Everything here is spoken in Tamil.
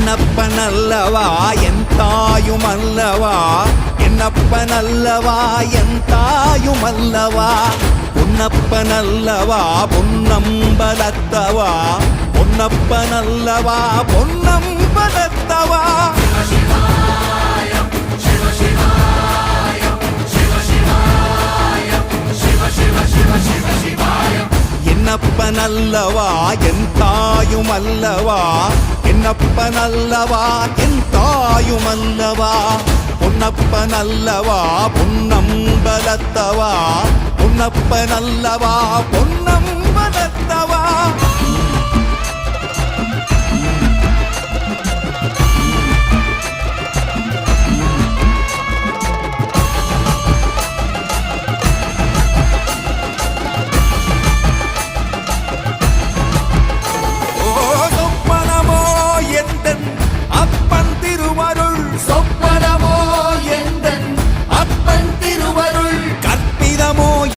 என்னப்பனல்லவா என் தாயுமல்லவா, என்னப்பனல்லவா என் தாயுமல்லவா, பொன்னப்பனல்லவா பொன்னம்பலத்தவா, பொன்னப்பனல்லவா பொன்னம்பலத்தவா. என்னப்பனல்லவா என் தாயுமல்லவா, என்னப்பனல்லவா என் தாயுமல்லவா, பொன்னப்பனல்லவா பொன்னம்பலத்தவா, பொன்னப்பனல்லவா பொன்னம்பலத்தவா.